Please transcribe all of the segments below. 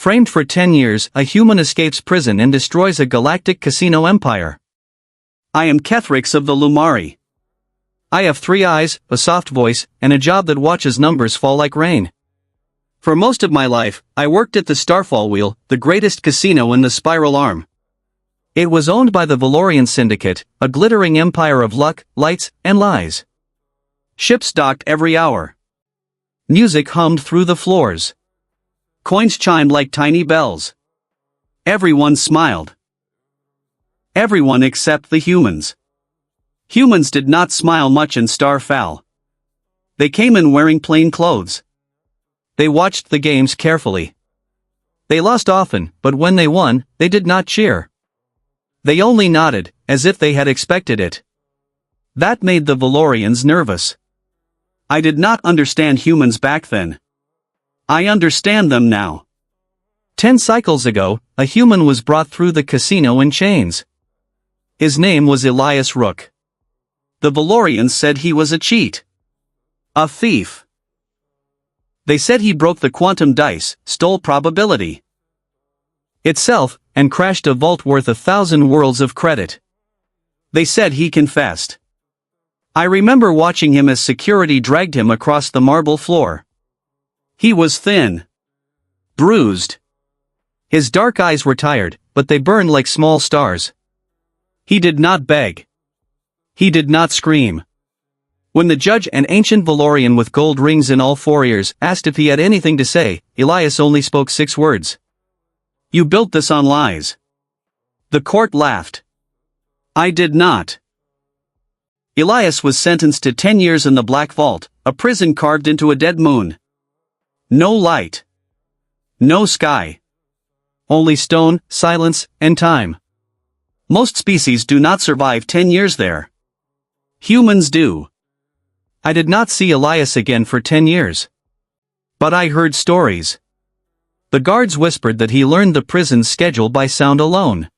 Framed for 10 years, a human escapes prison and destroys a galactic casino empire. I am Kethrix of the Lumari. I have 3 eyes, a soft voice, and a job that watches numbers fall like rain. For most of my life, I worked at the Starfall Wheel, the greatest casino in the Spiral Arm. It was owned by the Valorian Syndicate, a glittering empire of luck, lights, and lies. Ships docked every hour. Music hummed through the floors. Coins chimed like tiny bells. Everyone smiled. Everyone except the humans. Humans did not smile much in Starfall. They came in wearing plain clothes. They watched the games carefully. They lost often, but when they won, they did not cheer. They only nodded, as if they had expected it. That made the Valorians nervous. I did not understand humans back then. I understand them now. 10 cycles ago, a human was brought through the casino in chains. His name was Elias Rook. The Valorians said he was a cheat. A thief. They said he broke the quantum dice, stole probability itself, and crashed a vault worth 1,000 worlds of credit. They said he confessed. I remember watching him as security dragged him across the marble floor. He was thin. Bruised. His dark eyes were tired, but they burned like small stars. He did not beg. He did not scream. When the judge, an ancient Valorian with gold rings in all 4 ears, asked if he had anything to say, Elias only spoke 6 words. You built this on lies. The court laughed. I did not. Elias was sentenced to 10 years in the Black Vault, a prison carved into a dead moon. No light. No sky. Only stone, silence, and time. Most species do not survive 10 years there. Humans do. I did not see Elias again for 10 years. But I heard stories. The guards whispered that he learned the prison's schedule by sound alone.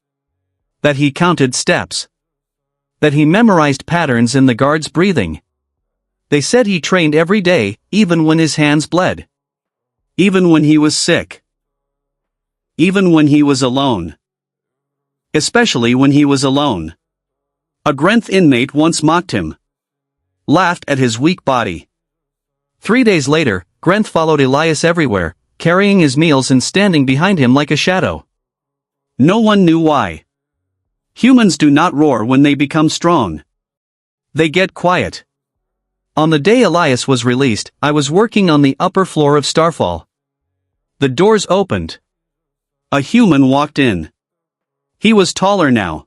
That he counted steps. That he memorized patterns in the guards' breathing. They said he trained every day, even when his hands bled. Even when he was sick. Even when he was alone. Especially when he was alone. A Grenth inmate once mocked him. Laughed at his weak body. 3 days later, Grenth followed Elias everywhere, carrying his meals and standing behind him like a shadow. No one knew why. Humans do not roar when they become strong. They get quiet. On the day Elias was released, I was working on the upper floor of Starfall. The doors opened. A human walked in. He was taller now.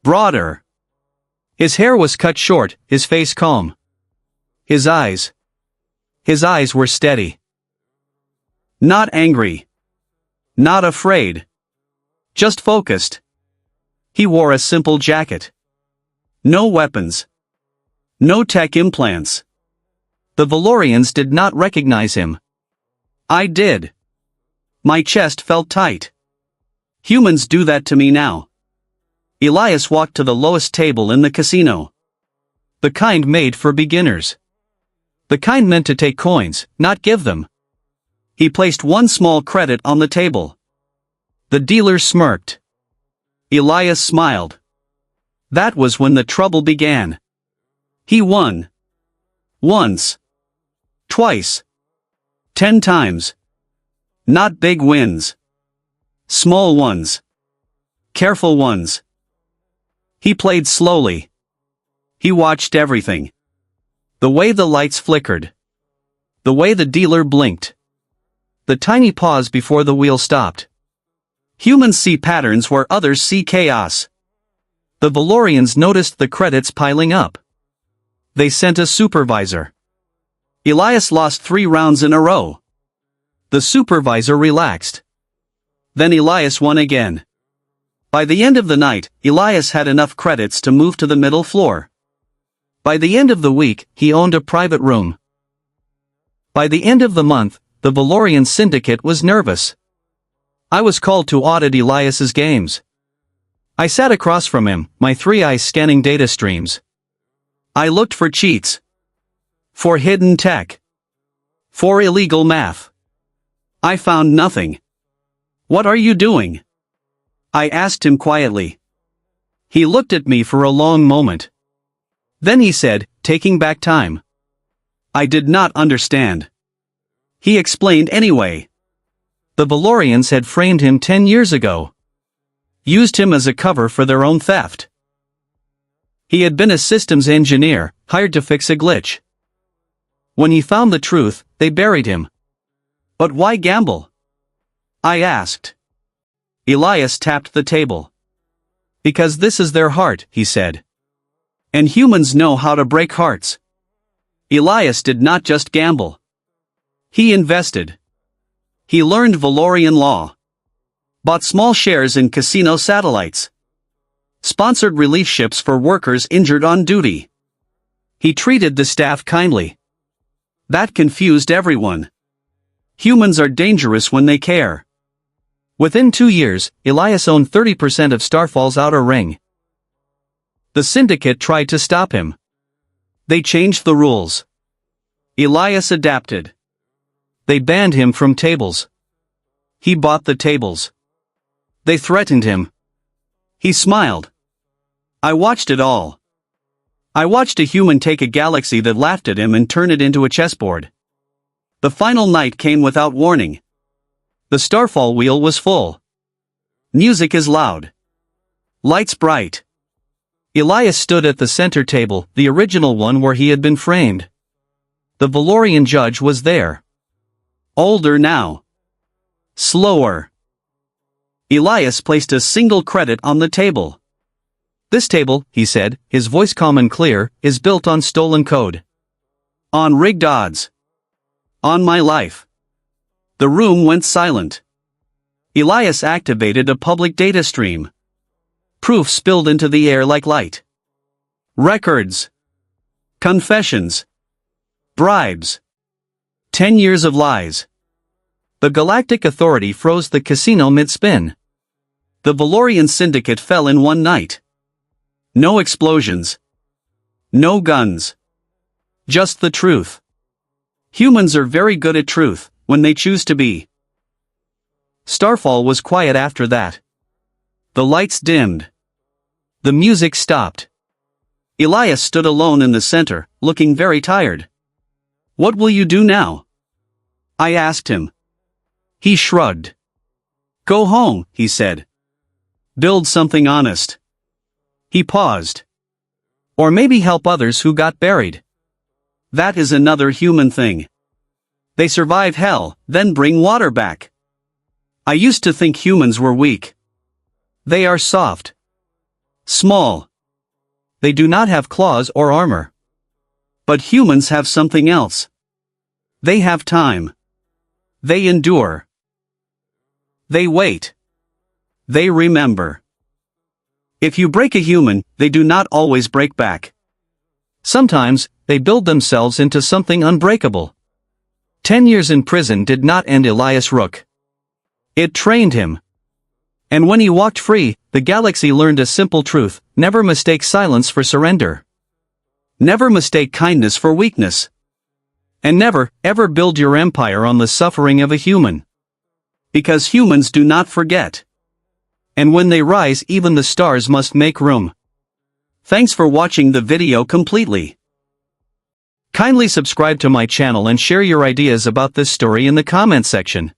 Broader. His hair was cut short, his face calm. His eyes were steady. Not angry. Not afraid. Just focused. He wore a simple jacket. No weapons. No tech implants. The Valorians did not recognize him. I did. My chest felt tight. Humans do that to me now. Elias walked to the lowest table in the casino. The kind made for beginners. The kind meant to take coins, not give them. He placed 1 small credit on the table. The dealer smirked. Elias smiled. That was when the trouble began. He won. Once. Twice. 10 times. Not big wins. Small ones. Careful ones. He played slowly. He watched everything. The way the lights flickered. The way the dealer blinked. The tiny pause before the wheel stopped. Humans see patterns where others see chaos. The Valorians noticed the credits piling up. They sent a supervisor. Elias lost 3 rounds in a row. The supervisor relaxed. Then Elias won again. By the end of the night, Elias had enough credits to move to the middle floor. By the end of the week, he owned a private room. By the end of the month, the Valorian Syndicate was nervous. I was called to audit Elias's games. I sat across from him, my 3 eyes scanning data streams. I looked for cheats. For hidden tech. For illegal math. I found nothing. "What are you doing?" I asked him quietly. He looked at me for a long moment. Then he said, "Taking back time." I did not understand. He explained anyway. The Valorians had framed him 10 years ago. Used him as a cover for their own theft. He had been a systems engineer, hired to fix a glitch. When he found the truth, they buried him. But why gamble? I asked. Elias tapped the table. Because this is their heart, he said. And humans know how to break hearts. Elias did not just gamble. He invested. He learned Valorian law. Bought small shares in casino satellites. Sponsored relief ships for workers injured on duty. He treated the staff kindly. That confused everyone. Humans are dangerous when they care. Within 2 years, Elias owned 30% of Starfall's outer ring. The syndicate tried to stop him. They changed the rules. Elias adapted. They banned him from tables. He bought the tables. They threatened him. He smiled. I watched it all. I watched a human take a galaxy that laughed at him and turn it into a chessboard. The final night came without warning. The Starfall wheel was full. Music is loud. Lights bright. Elias stood at the center table, the original one where he had been framed. The Valorian judge was there. Older now. Slower. Elias placed a single credit on the table. This table, he said, his voice calm and clear, is built on stolen code. On rigged odds. On my life. The room went silent. Elias activated a public data stream. Proof spilled into the air like light. Records. Confessions. Bribes. 10 years of lies. The Galactic Authority froze the casino mid-spin. The Valorian syndicate fell in one night. No explosions. No guns. Just the truth. Humans are very good at truth, when they choose to be. Starfall was quiet after that. The lights dimmed. The music stopped. Elias stood alone in the center, looking very tired. What will you do now? I asked him. He shrugged. Go home, he said. Build something honest. He paused. Or maybe help others who got buried. That is another human thing. They survive hell, then bring water back. I used to think humans were weak. They are soft. Small. They do not have claws or armor. But humans have something else. They have time. They endure. They wait. They remember. If you break a human, they do not always break back. Sometimes, they build themselves into something unbreakable. 10 years in prison did not end Elias Rook. It trained him. And when he walked free, the galaxy learned a simple truth: never mistake silence for surrender. Never mistake kindness for weakness. And never, ever build your empire on the suffering of a human. Because humans do not forget. And when they rise, even the stars must make room. Thanks for watching the video completely. Kindly subscribe to my channel and share your ideas about this story in the comment section.